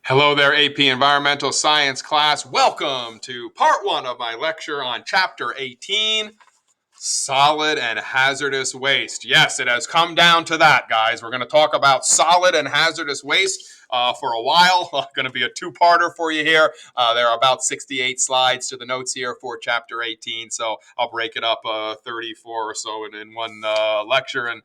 Hello there, AP Environmental Science class. Welcome to part one of my lecture on Chapter 18, Solid and Hazardous Waste. Yes, it has come down to that, guys. We're going to talk about solid and hazardous waste for a while. Going to be a two-parter for you here. There are about 68 slides to the notes here for Chapter 18, so I'll break it up 34 or so in one lecture and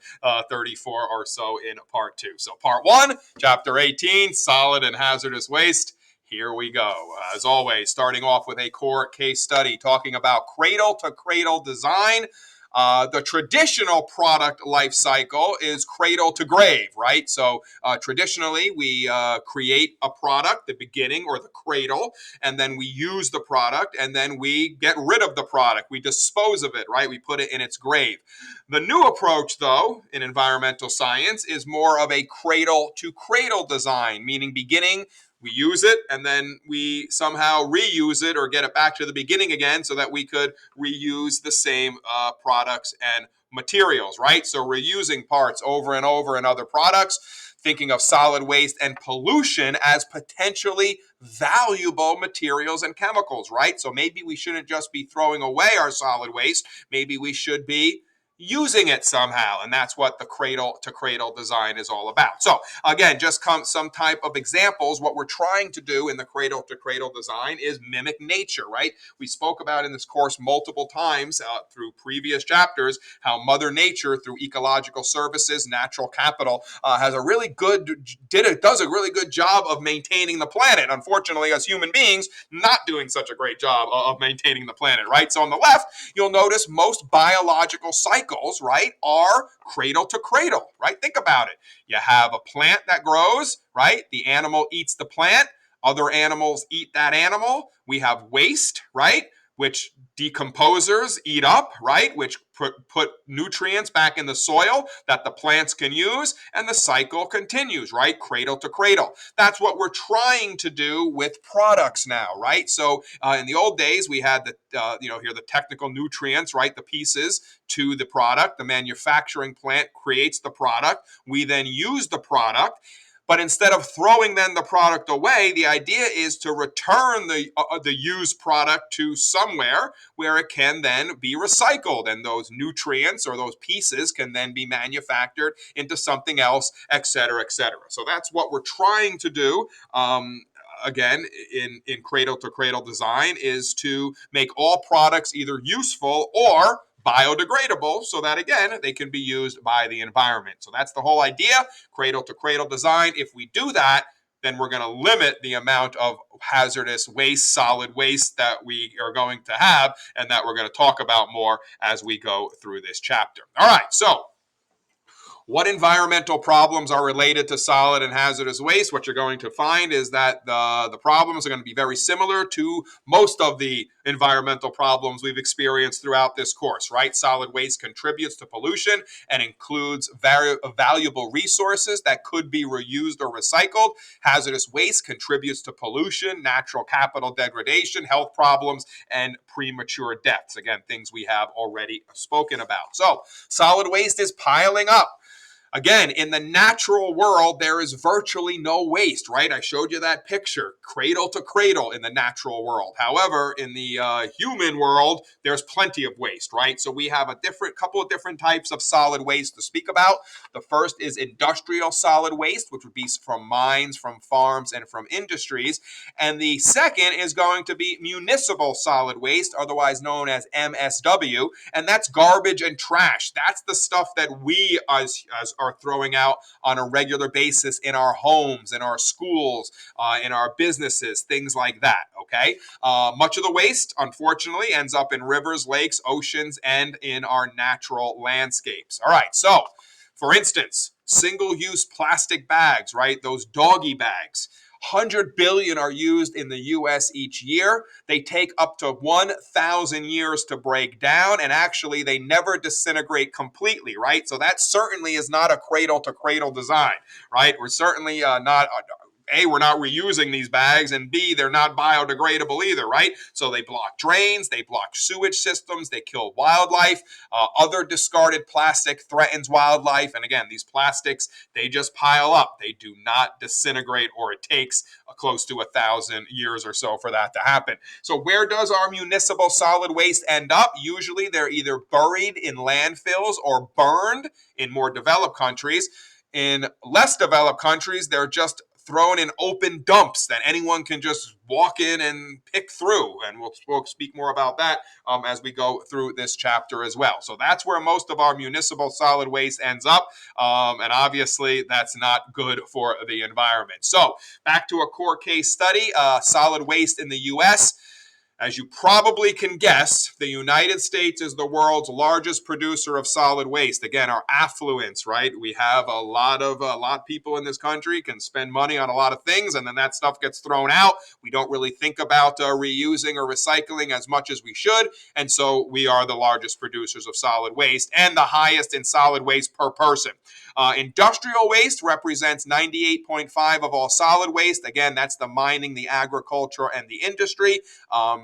34 or so in part two. So part one, Chapter 18, Solid and Hazardous Waste. Here we go. As always, starting off with a core case study talking about cradle-to-cradle design. The traditional product life cycle is cradle to grave, right? So traditionally, we create a product, the beginning or the cradle, and then we use the product, and then we get rid of the product. We dispose of it, right? We put it in its grave. The new approach, though, in environmental science is more of a cradle-to-cradle design, meaning beginning, we use it, and then we somehow reuse it or get it back to the beginning again so that we could reuse the same products and materials, right? So we're using parts over and over in other products, thinking of solid waste and pollution as potentially valuable materials and chemicals, right? So maybe we shouldn't just be throwing away our solid waste. Maybe we should be using it somehow, and that's what the cradle to cradle design is all about. So again, just some type of examples. What we're trying to do in the cradle to cradle design is mimic nature, right? We spoke about in this course multiple times through previous chapters how Mother Nature, through ecological services, natural capital, does a really good job of maintaining the planet. Unfortunately, as human beings, not doing such a great job of maintaining the planet, right? So on the left, you'll notice most biological cycles, right, are cradle to cradle, right? Think about it. You have a plant that grows, right? The animal eats the plant. Other animals eat that animal. We have waste, right? Which decomposers eat up, right? Which put nutrients back in the soil that the plants can use, and the cycle continues, right? Cradle to cradle. That's what we're trying to do with products now, right? So in the old days, we had the technical nutrients, right? The pieces to the product. The manufacturing plant creates the product. We then use the product. But instead of throwing then the product away, the idea is to return the used product to somewhere where it can then be recycled, and those nutrients or those pieces can then be manufactured into something else, et cetera, et cetera. So that's what we're trying to do. Again, in cradle to cradle design, is to make all products either useful or biodegradable so that, again, they can be used by the environment. So that's the whole idea, cradle to cradle design. If we do that, then we're going to limit the amount of hazardous waste, solid waste that we are going to have, and that we're going to talk about more as we go through this chapter. All right, so what environmental problems are related to solid and hazardous waste? What you're going to find is that the problems are going to be very similar to most of the environmental problems we've experienced throughout this course, right? Solid waste contributes to pollution and includes valuable resources that could be reused or recycled. Hazardous waste contributes to pollution, natural capital degradation, health problems, and premature deaths. Again, things we have already spoken about. So solid waste is piling up. Again, in the natural world, there is virtually no waste, right? I showed you that picture, cradle to cradle in the natural world. However, in the human world, there's plenty of waste, right? So we have a couple of different types of solid waste to speak about. The first is industrial solid waste, which would be from mines, from farms, and from industries. And the second is going to be municipal solid waste, otherwise known as MSW, and that's garbage and trash. That's the stuff that we as are throwing out on a regular basis in our homes, in our schools, in our businesses, things like that, okay? Much of the waste, unfortunately, ends up in rivers, lakes, oceans, and in our natural landscapes. All right, so, for instance, single-use plastic bags, right? Those doggy bags. 100 billion are used in the U.S. each year. They take up to 1,000 years to break down, and actually they never disintegrate completely, right? So that certainly is not a cradle-to-cradle design, right? We're certainly not A, we're not reusing these bags, and B, they're not biodegradable either, right? So they block drains, they block sewage systems, they kill wildlife. Other discarded plastic threatens wildlife. And again, these plastics, they just pile up. They do not disintegrate, or it takes close to 1,000 years or so for that to happen. So where does our municipal solid waste end up? Usually they're either buried in landfills or burned in more developed countries. In less developed countries, they're just thrown in open dumps that anyone can just walk in and pick through. And we'll speak more about that as we go through this chapter as well. So that's where most of our municipal solid waste ends up. And obviously, that's not good for the environment. So back to a core case study, solid waste in the U.S. As you probably can guess, the United States is the world's largest producer of solid waste. Again, our affluence, right? We have a lot of people in this country can spend money on a lot of things, and then that stuff gets thrown out. We don't really think about reusing or recycling as much as we should, and so we are the largest producers of solid waste and the highest in solid waste per person. Industrial waste represents 98.5% of all solid waste. Again, that's the mining, the agriculture, and the industry.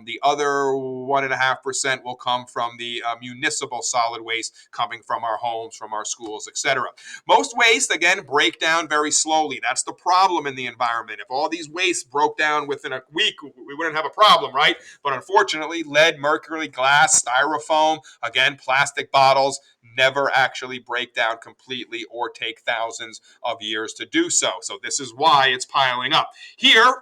The other 1.5% will come from the municipal solid waste coming from our homes, from our schools, etc. Most waste, again, break down very slowly. That's the problem in the environment. If all these wastes broke down within a week, we wouldn't have a problem, right? But unfortunately, lead, mercury, glass, styrofoam, again, plastic bottles, never actually break down completely or take thousands of years to do so. So this is why it's piling up. Here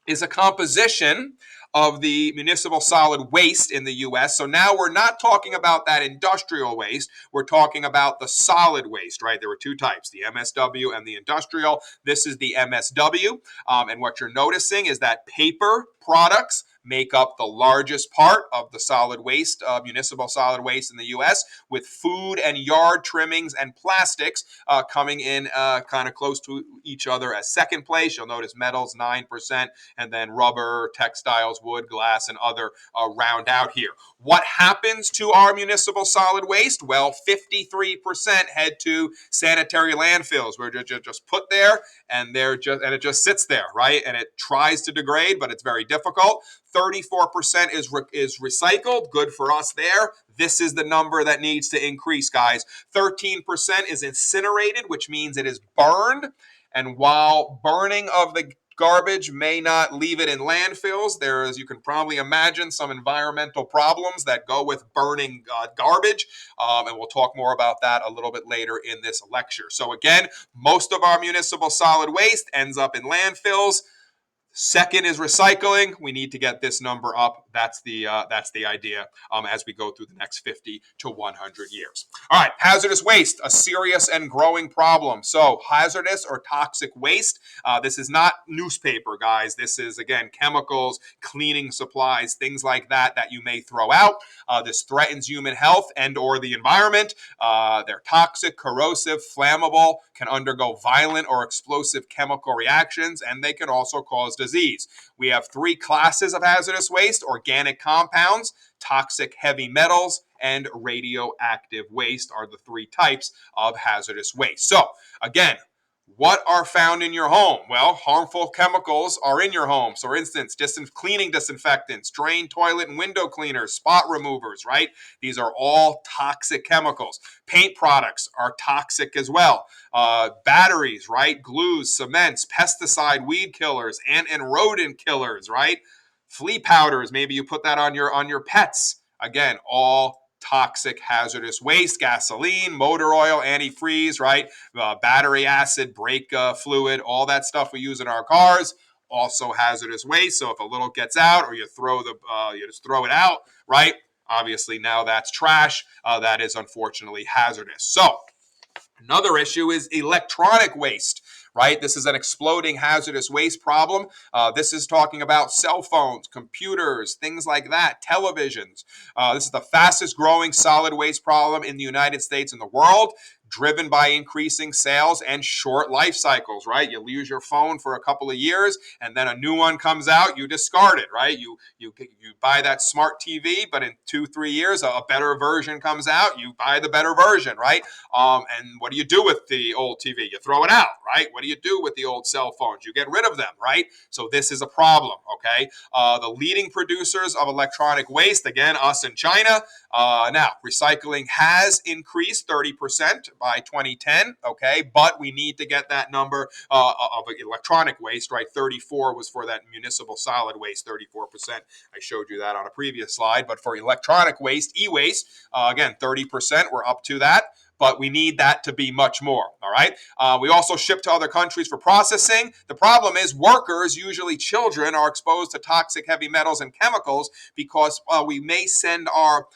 is a composition of the municipal solid waste in the U.S. So now we're not talking about that industrial waste. We're talking about the solid waste, right? There were two types, the MSW and the industrial. This is the MSW. And what you're noticing is that paper products make up the largest part of the solid waste, municipal solid waste in the U.S., with food and yard trimmings and plastics coming in kind of close to each other as second place. You'll notice metals, 9%, and then rubber, textiles, wood, glass, and other round out here. What happens to our municipal solid waste? Well, 53% head to sanitary landfills, where they're just put there, and it just sits there, right? And it tries to degrade, but it's very difficult. 34% is recycled. Good for us there. This is the number that needs to increase, guys. 13% is incinerated, which means it is burned. And while burning of the garbage may not leave it in landfills, there is, you can probably imagine, some environmental problems that go with burning garbage. And we'll talk more about that a little bit later in this lecture. So again, most of our municipal solid waste ends up in landfills. Second is recycling. We need to get this number up. That's the idea as we go through the next 50 to 100 years. All right, hazardous waste, a serious and growing problem. So hazardous or toxic waste. This is not newspaper, guys. This is, again, chemicals, cleaning supplies, things like that you may throw out. This threatens human health and or the environment. They're toxic, corrosive, flammable, can undergo violent or explosive chemical reactions, and they can also cause disease. We have three classes of hazardous waste: organic compounds, toxic heavy metals, and radioactive waste are the three types of hazardous waste. So again, what are found in your home? Well, harmful chemicals are in your home. So, for instance, cleaning disinfectants, drain, toilet, and window cleaners, spot removers, right? These are all toxic chemicals. Paint products are toxic as well. Batteries, right? Glues, cements, pesticide, weed killers, ant and rodent killers, right? Flea powders, maybe you put that on your pets. Again, all toxic hazardous waste. Gasoline, motor oil, antifreeze, right? Battery acid, brake fluid, all that stuff we use in our cars, also hazardous waste. So if a little gets out, or you just throw it out, right? Obviously now that's trash. That is unfortunately hazardous. So another issue is electronic waste, right? This is an exploding hazardous waste problem. This is talking about cell phones, computers, things like that, televisions. This is the fastest growing solid waste problem in the United States and the world. driven by increasing sales and short life cycles, right? You use your phone for a couple of years and then a new one comes out, you discard it, right? You buy that smart TV, but in 2-3 years, a better version comes out, you buy the better version, right? And what do you do with the old TV? You throw it out, right? What do you do with the old cell phones? You get rid of them, right? So this is a problem, okay? The leading producers of electronic waste, again, us in China. Now, recycling has increased 30% by 2010, okay? But we need to get that number of electronic waste, right? 34 was for that municipal solid waste, 34%. I showed you that on a previous slide. But for electronic waste, e-waste, again, 30%, we're up to that. But we need that to be much more, all right? We also ship to other countries for processing. The problem is workers, usually children, are exposed to toxic heavy metals and chemicals because we may send our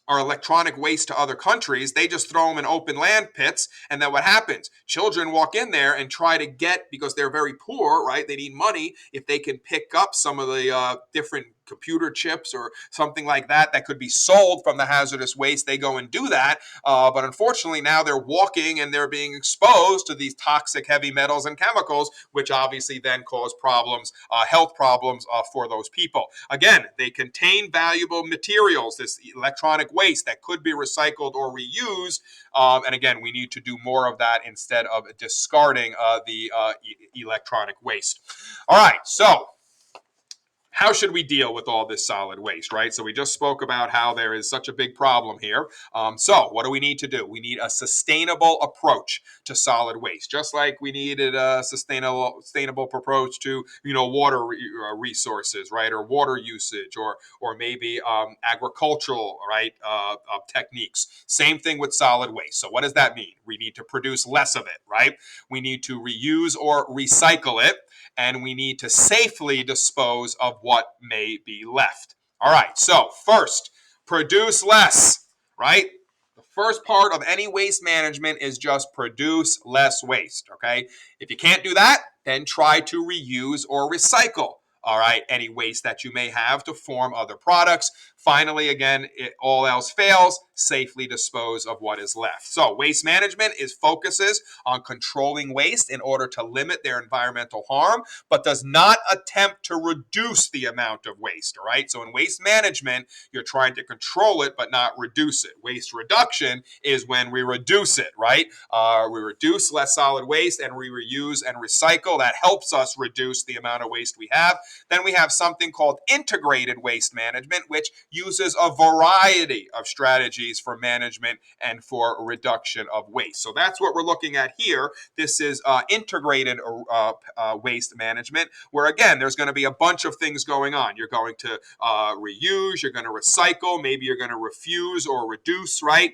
electronic waste to other countries. They just throw them in open land pits. And then what happens? Children walk in there and try to get, because they're very poor, right? They need money. If they can pick up some of the different computer chips or something like that that could be sold from the hazardous waste, they go and do that. But unfortunately, now they're walking and they're being exposed to these toxic heavy metals and chemicals, which obviously then cause problems, health problems for those people. Again, they contain valuable materials, this electronic waste that could be recycled or reused. And again, we need to do more of that instead of discarding the electronic waste. All right, so how should we deal with all this solid waste, right? So we just spoke about how there is such a big problem here. So what do we need to do? We need a sustainable approach to solid waste, just like we needed a sustainable approach to, water resources, right, or water usage, or maybe agricultural, right, techniques. Same thing with solid waste. So what does that mean? We need to produce less of it, right? We need to reuse or recycle it, and we need to safely dispose of what may be left. All right, so first, produce less, right? The first part of any waste management is just produce less waste, okay? If you can't do that, then try to reuse or recycle, all right, any waste that you may have to form other products. Finally, again, all else fails, safely dispose of what is left. So waste management focuses on controlling waste in order to limit their environmental harm, but does not attempt to reduce the amount of waste, all right? So in waste management, you're trying to control it, but not reduce it. Waste reduction is when we reduce it, right? We reduce less solid waste and we reuse and recycle. That helps us reduce the amount of waste we have. Then we have something called integrated waste management, which uses a variety of strategies for management and for reduction of waste. So that's what we're looking at here. This is integrated waste management, where again, there's going to be a bunch of things going on. You're going to reuse, you're going to recycle, maybe you're going to refuse or reduce, right,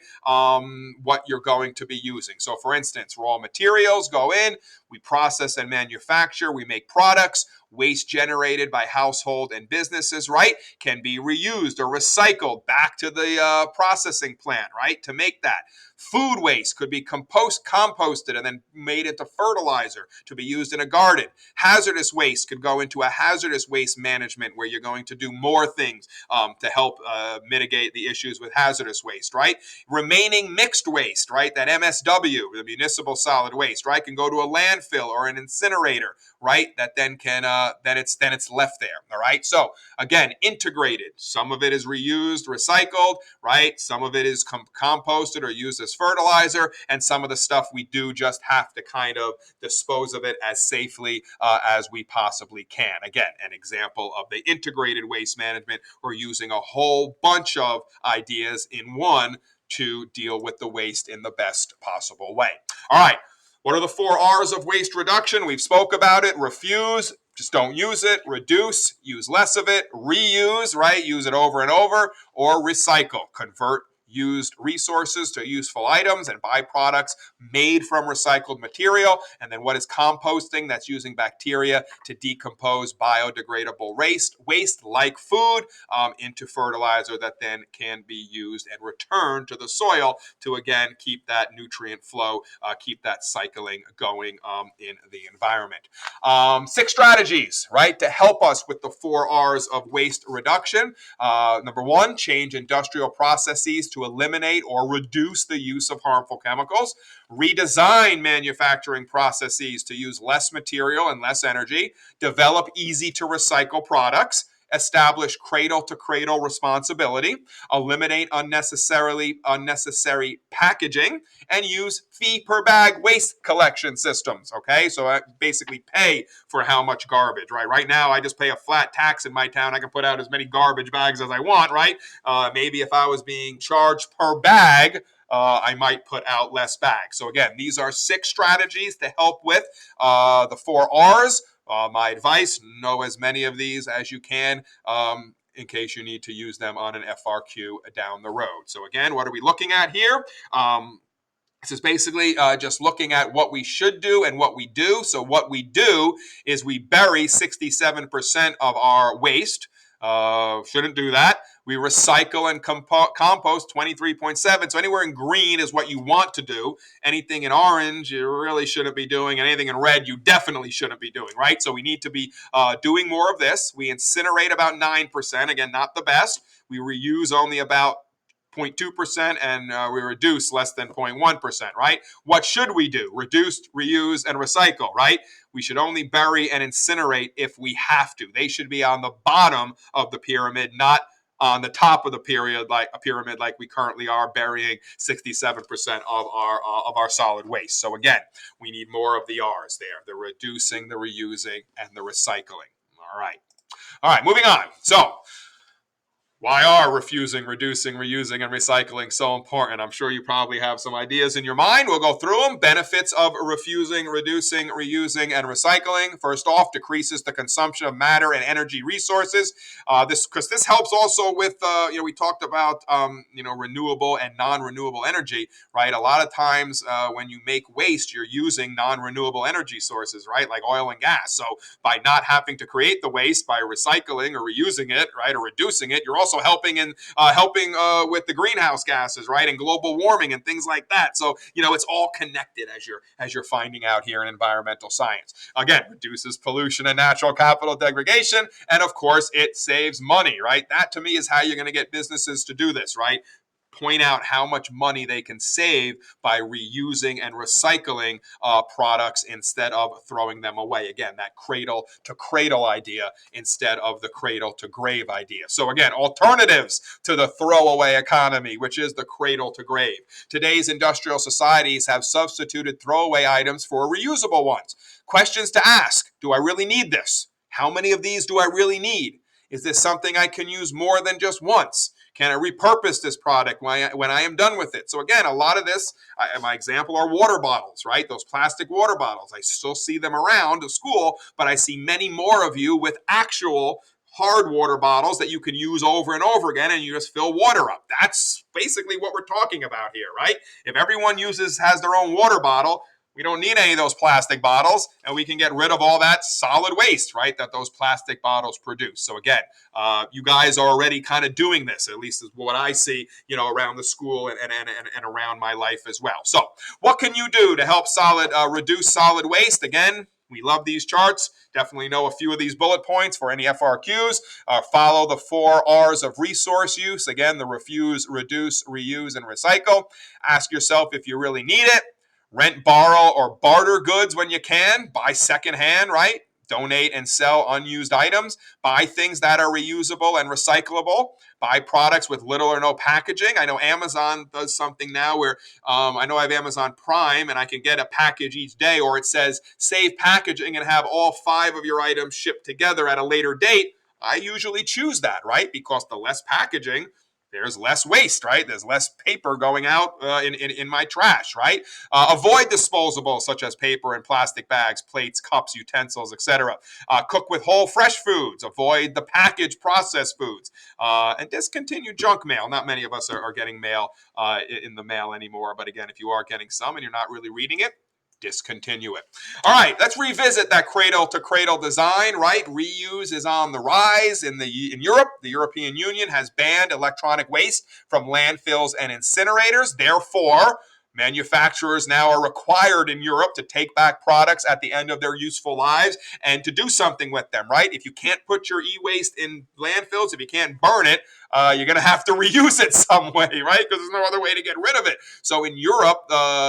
what you're going to be using. So for instance, raw materials go in, we process and manufacture, we make products. Waste generated by household and businesses, right, can be reused or recycled back to the processing plant, right, to make that. Food waste could be composted and then made into fertilizer to be used in a garden. Hazardous waste could go into a hazardous waste management where you're going to do more things to help mitigate the issues with hazardous waste, right? Remaining mixed waste, right, that MSW, the municipal solid waste, right, can go to a landfill or an incinerator, right, that then can then it's left there, all right? So again, integrated. Some of it is reused, recycled, right? Some of it is composted or used as fertilizer, and some of the stuff we do just have to kind of dispose of it as safely as we possibly can. Again, an example of the integrated waste management, or using a whole bunch of ideas in one to deal with the waste in the best possible way. All right. What are the 4 R's of waste reduction? We've spoke about it. Refuse, just don't use it. Reduce, use less of it. Reuse, right? Use it over and over. Or recycle, convert used resources to useful items and byproducts made from recycled material. And then what is composting? That's using bacteria to decompose biodegradable waste like food into fertilizer that then can be used and returned to the soil to, again, keep that nutrient flow, keep that cycling going in the environment. 6 strategies, right, to help us with the 4 R's of waste reduction. Number 1, change industrial processes to to eliminate or reduce the use of harmful chemicals, redesign manufacturing processes to use less material and less energy, develop easy to recycle products, establish cradle to cradle responsibility, eliminate unnecessary packaging, and use fee per bag waste collection systems. Okay, so I basically pay for how much garbage, right? Right now, I just pay a flat tax in my town. I can put out as many garbage bags as I want, right? Maybe if I was being charged per bag, I might put out less bags. So again, these are 6 strategies to help with the 4 R's. My advice, know as many of these as you can in case you need to use them on an FRQ down the road. So again, what are we looking at here? This is basically just looking at what we should do and what we do. So what we do is we bury 67% of our waste. Shouldn't do that. We recycle and compost 23.7. So anywhere in green is what you want to do. Anything in orange, you really shouldn't be doing. Anything in red, you definitely shouldn't be doing, right? So we need to be doing more of this. We incinerate about 9%. Again, not the best. We reuse only about 0.2% and we reduce less than 0.1%, right? What should we do? Reduce, reuse, and recycle, right? We should only bury and incinerate if we have to. They should be on the bottom of the pyramid, not on the top of the pyramid like we currently are, burying 67% of our solid waste. So again, we need more of the R's there: the reducing, the reusing, and the recycling. All right, moving on. So why are refusing, reducing, reusing, and recycling so important? I'm sure you probably have some ideas in your mind. We'll go through them. Benefits of refusing, reducing, reusing, and recycling. First off, decreases the consumption of matter and energy resources. This helps also with, we talked about, renewable and non-renewable energy, right? A lot of times when you make waste, you're using non-renewable energy sources, right? Like oil and gas. So by not having to create the waste, by recycling or reusing it, right, or reducing it, you're also helping with the greenhouse gases, right, and global warming and things like that. So it's all connected as you're finding out here in environmental science. Again, reduces pollution and natural capital degradation, and of course, it saves money, right? That to me is how you're going to get businesses to do this, right? Point out how much money they can save by reusing and recycling products instead of throwing them away. Again, that cradle to cradle idea instead of the cradle to grave idea. So again, alternatives to the throwaway economy, which is the cradle to grave. Today's industrial societies have substituted throwaway items for reusable ones. Questions to ask: do I really need this? How many of these do I really need? Is this something I can use more than just once? Can I repurpose this product when I am done with it? So again, a lot of this, my example are water bottles, right? Those plastic water bottles. I still see them around at school, but I see many more of you with actual hard water bottles that you can use over and over again, and you just fill water up. That's basically what we're talking about here, right? If everyone has their own water bottle, we don't need any of those plastic bottles, and we can get rid of all that solid waste, right, that those plastic bottles produce. So again, you guys are already kind of doing this, at least is what I see, around the school and around my life as well. So what can you do to help reduce solid waste? Again, we love these charts. Definitely know a few of these bullet points for any FRQs. Follow the 4 R's of resource use. Again, the refuse, reduce, reuse, and recycle. Ask yourself if you really need it. Rent, borrow, or barter goods when you can. Buy secondhand, right? Donate and sell unused items. Buy things that are reusable and recyclable. Buy products with little or no packaging. I know Amazon does something now where I know I have Amazon Prime and I can get a package each day, or it says save packaging and have all 5 of your items shipped together at a later date. I usually choose that, right? Because the less packaging, there's less waste, right? There's less paper going out in my trash, right? Avoid disposables such as paper and plastic bags, plates, cups, utensils, etc. Cook with whole fresh foods. Avoid the packaged processed foods. And discontinue junk mail. Not many of us are getting mail in the mail anymore. But again, if you are getting some and you're not really reading it, discontinue it. All right, let's revisit that cradle to cradle design, right? Reuse is on the rise in Europe. The European Union has banned electronic waste from landfills and incinerators. Therefore, Manufacturers now are required in Europe to take back products at the end of their useful lives and to do something with them, right? If you can't put your e-waste in landfills, if you can't burn it, you're going to have to reuse it some way, right? Because there's no other way to get rid of it. So in Europe,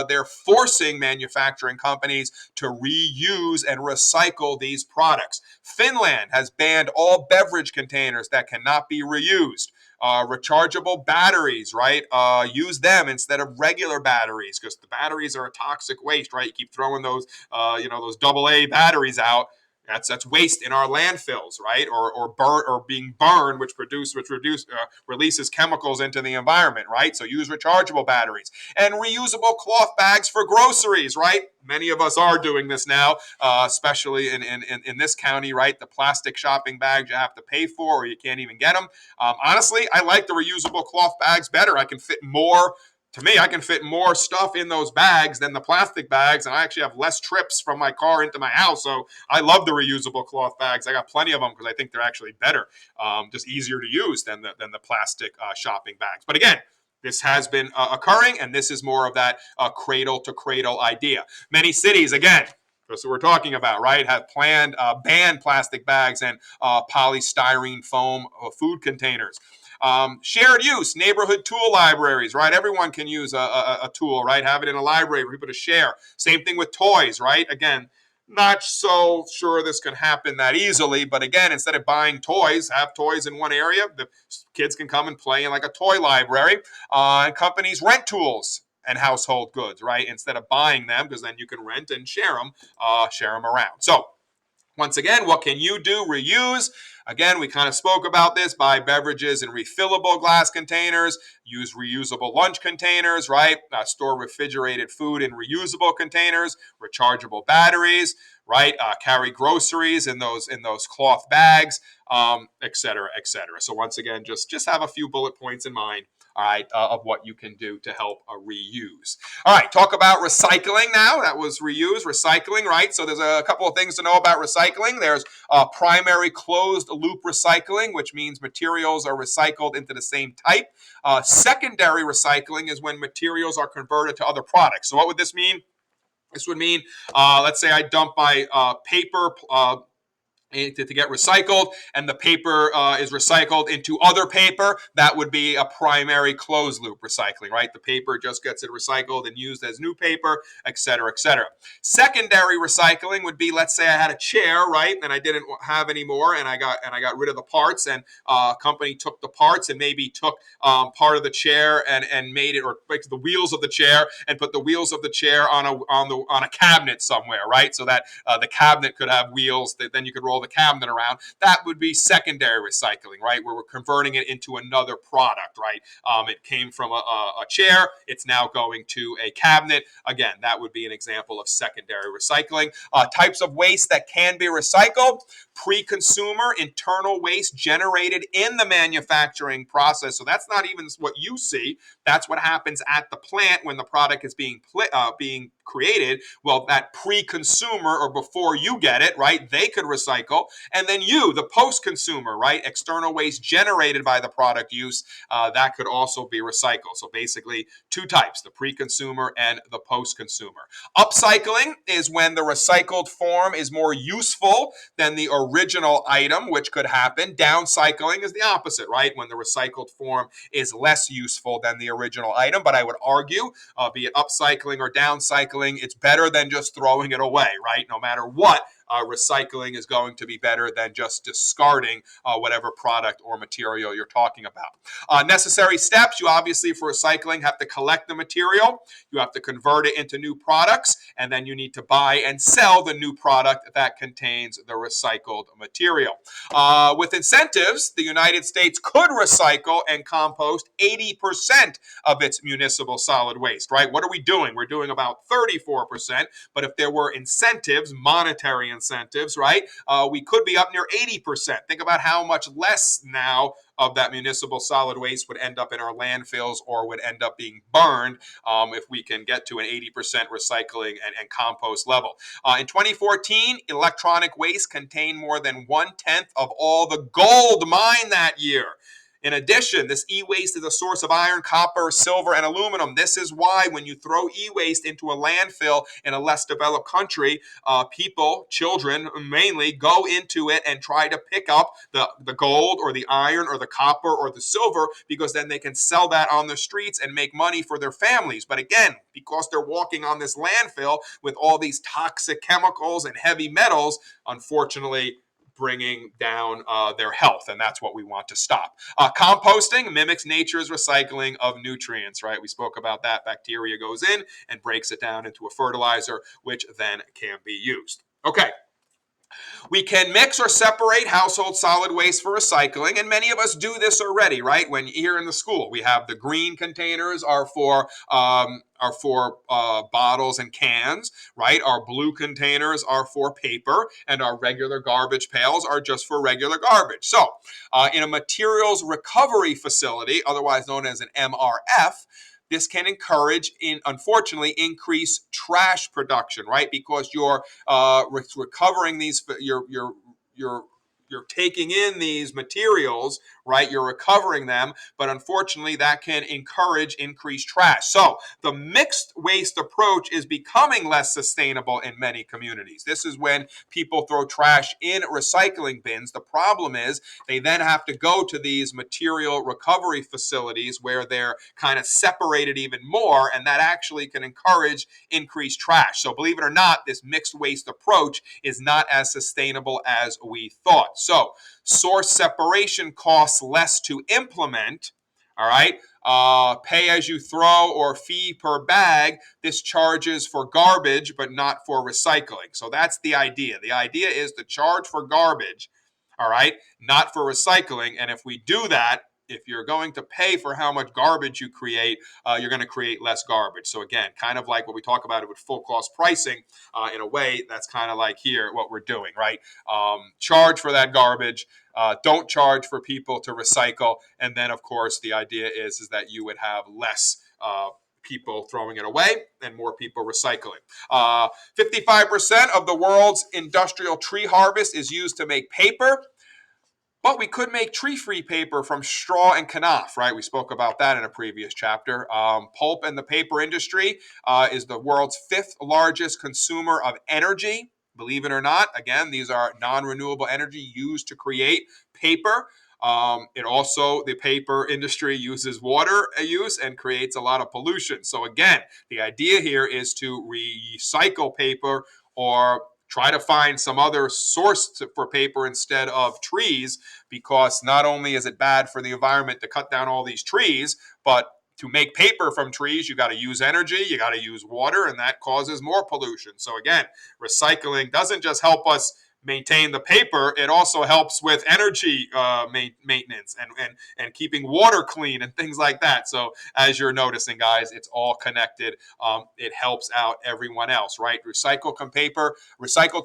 they're forcing manufacturing companies to reuse and recycle these products. Finland has banned all beverage containers that cannot be reused. Rechargeable batteries, right? Use them instead of regular batteries because the batteries are a toxic waste, right? You keep throwing those, those AA batteries out. That's waste in our landfills, right? Or being burned, which releases chemicals into the environment, right? So use rechargeable batteries and reusable cloth bags for groceries, right? Many of us are doing this now, especially in this county, right? The plastic shopping bags you have to pay for, or you can't even get them. Honestly, I like the reusable cloth bags better. I can fit more. To me, I can fit more stuff in those bags than the plastic bags, and I actually have less trips from my car into my house. So I love the reusable cloth bags. I got plenty of them because I think they're actually better, just easier to use than the plastic shopping bags. But again, this has been occurring, and this is more of that cradle to cradle idea. Many cities, again, that's what we're talking about, right? Have banned plastic bags and polystyrene foam food containers. Shared use, neighborhood tool libraries, right? Everyone can use a tool, right? Have it in a library for people to share. Same thing with toys, right? Again, not so sure this can happen that easily, but again, instead of buying toys, have toys in one area. The kids can come and play in like a toy library. And companies rent tools and household goods, right? Instead of buying them, because then you can rent and share them around. So once again, what can you do? Reuse. Again, we kind of spoke about this. Buy beverages in refillable glass containers. Use reusable lunch containers, right? Store refrigerated food in reusable containers. Rechargeable batteries, right? Carry groceries in those cloth bags, et cetera, et cetera. So once again, just have a few bullet points in mind. All right, of what you can do to help reuse. All right, talk about recycling now. That was reuse, recycling, right? So there's a couple of things to know about recycling. There's primary closed loop recycling, which means materials are recycled into the same type. Secondary recycling is when materials are converted to other products. So what would this mean? This would mean, let's say I dump my paper to get recycled, and the paper is recycled into other paper. That would be a primary closed loop recycling, right? The paper just gets it recycled and used as new paper, et cetera, et cetera. Secondary recycling would be, let's say I had a chair, right, and I didn't have any more, and I got rid of the parts, and a company took the parts and maybe took part of the chair and made it, or like the wheels of the chair, and put the wheels of the chair on a cabinet somewhere, right? So that the cabinet could have wheels that then you could roll the cabinet around. That would be secondary recycling, right? Where we're converting it into another product, right? It came from a chair. It's now going to a cabinet. Again, that would be an example of secondary recycling. Types of waste that can be recycled: pre-consumer internal waste generated in the manufacturing process. So that's not even what you see. That's what happens at the plant when the product is being created. Well, that pre-consumer, or before you get it, right, they could recycle. And then you, the post-consumer, right, external waste generated by the product use, that could also be recycled. So basically two types: the pre-consumer and the post-consumer. Upcycling is when the recycled form is more useful than the original item, which could happen. Downcycling is the opposite, right, when the recycled form is less useful than the original item. But I would argue, be it upcycling or downcycling, it's better than just throwing it away, right? No matter what, recycling is going to be better than just discarding whatever product or material you're talking about. Necessary steps: you obviously, for recycling, have to collect the material, you have to convert it into new products, and then you need to buy and sell the new product that contains the recycled material. With incentives, the United States could recycle and compost 80% of its municipal solid waste, right? What are we doing? We're doing about 34%, but if there were incentives, monetary incentives, right, we could be up near 80%. Think about how much less now of that municipal solid waste would end up in our landfills or would end up being burned if we can get to an 80% recycling and compost level. In 2014, electronic waste contained more than 1/10 of all the gold mined that year. In addition, this e-waste is a source of iron, copper, silver, and aluminum. This is why when you throw e-waste into a landfill in a less developed country, people, children mainly, go into it and try to pick up the gold or the iron or the copper or the silver, because then they can sell that on the streets and make money for their families. But again, because they're walking on this landfill with all these toxic chemicals and heavy metals, unfortunately, bringing down their health, and that's what we want to stop. Composting mimics nature's recycling of nutrients, right? We spoke about that. Bacteria goes in and breaks it down into a fertilizer, which then can be used. Okay. We can mix or separate household solid waste for recycling, and many of us do this already, right? When here in the school, we have the green containers are for bottles and cans, right? Our blue containers are for paper, and our regular garbage pails are just for regular garbage. So, in a materials recovery facility, otherwise known as an MRF, this can encourage, unfortunately, increase trash production, right? Because you're recovering these, you're taking in these materials, right? You're recovering them, but unfortunately that can encourage increased trash. So the mixed waste approach is becoming less sustainable in many communities. This is when people throw trash in recycling bins. The problem is they then have to go to these material recovery facilities where they're kind of separated even more, and that actually can encourage increased trash. So believe it or not, this mixed waste approach is not as sustainable as we thought. So source separation costs less to implement. All right. Pay as you throw or fee per bag. This charges for garbage, but not for recycling. So that's the idea. The idea is to charge for garbage, all right, not for recycling. And if we do that, if you're going to pay for how much garbage you create, you're going to create less garbage. So again, kind of like what we talk about it with full cost pricing, in a way, that's kind of like here what we're doing, right? Charge for that garbage. Don't charge for people to recycle. And then, of course, the idea is that you would have less people throwing it away and more people recycling. 55% of the world's industrial tree harvest is used to make paper. But we could make tree-free paper from straw and kanaf, right? We spoke about that in a previous chapter. Pulp and the paper industry is the world's fifth largest consumer of energy. Believe it or not, again, these are non-renewable energy used to create paper. The paper industry uses water use and creates a lot of pollution. So again, the idea here is to recycle paper or try to find some other source for paper instead of trees, because not only is it bad for the environment to cut down all these trees, but to make paper from trees, you got to use energy, you got to use water, and that causes more pollution. So again, recycling doesn't just help us maintain the paper, it also helps with energy maintenance and keeping water clean and things like that. So as you're noticing, guys, it's all connected. It helps out everyone else, right? Recycled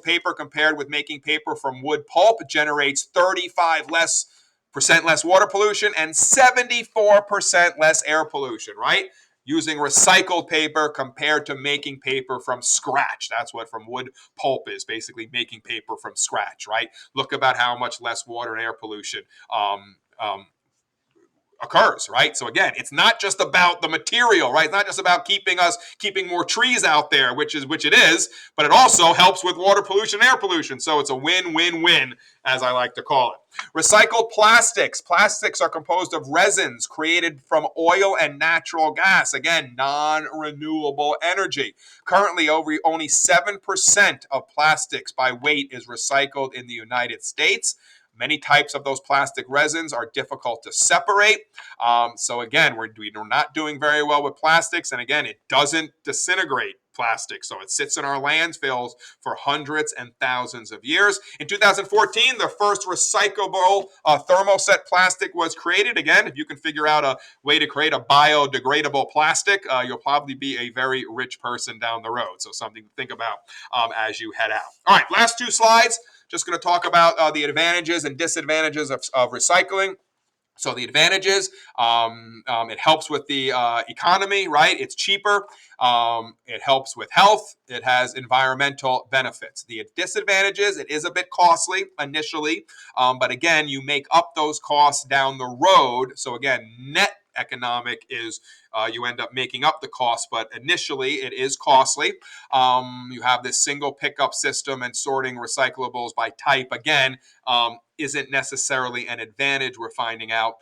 paper compared with making paper from wood pulp generates 35% less water pollution and 74% less air pollution, right? Using recycled paper compared to making paper from scratch. That's what from wood pulp is, basically making paper from scratch, right? Look about how much less water and air pollution occurs, right? So again, it's not just about the material, right? It's not just about keeping more trees out there, which it is, but it also helps with water pollution, air pollution. So it's a win-win-win, as I like to call it. Recycled plastics. Plastics are composed of resins created from oil and natural gas. Again, non-renewable energy. Currently, only 7% of plastics by weight is recycled in the United States. Many types of those plastic resins are difficult to separate. So again, we're not doing very well with plastics. And again, it doesn't disintegrate plastic. So it sits in our landfills for hundreds and thousands of years. In 2014, the first recyclable thermoset plastic was created. Again, if you can figure out a way to create a biodegradable plastic, you'll probably be a very rich person down the road. So something to think about as you head out. All right, last two slides. Just going to talk about the advantages and disadvantages of recycling. So the advantages, it helps with the economy, right? It's cheaper. It helps with health. It has environmental benefits. The disadvantages, it is a bit costly initially, but again, you make up those costs down the road. So again, net economic is you end up making up the cost, but initially it is costly. You have this single pickup system and sorting recyclables by type. Again, isn't necessarily an advantage. We're finding out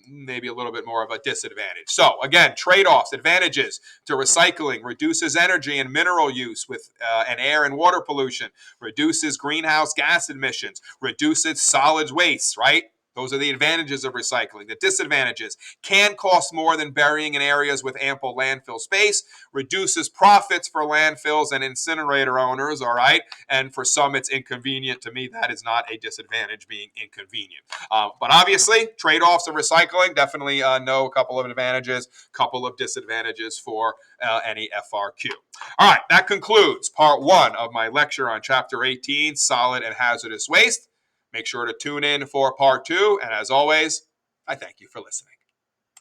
maybe a little bit more of a disadvantage. So again, trade-offs, advantages to recycling: reduces energy and mineral use with and air and water pollution, reduces greenhouse gas emissions, reduces solids waste, right? Those are the advantages of recycling. The disadvantages: can cost more than burying in areas with ample landfill space, reduces profits for landfills and incinerator owners, all right? And for some, it's inconvenient. To me, that is not a disadvantage, being inconvenient. But obviously, trade-offs of recycling, definitely know a couple of advantages, couple of disadvantages for any FRQ. All right, that concludes part 1 of my lecture on Chapter 18, Solid and Hazardous Waste. Make sure to tune in for part 2, and as always, I thank you for listening.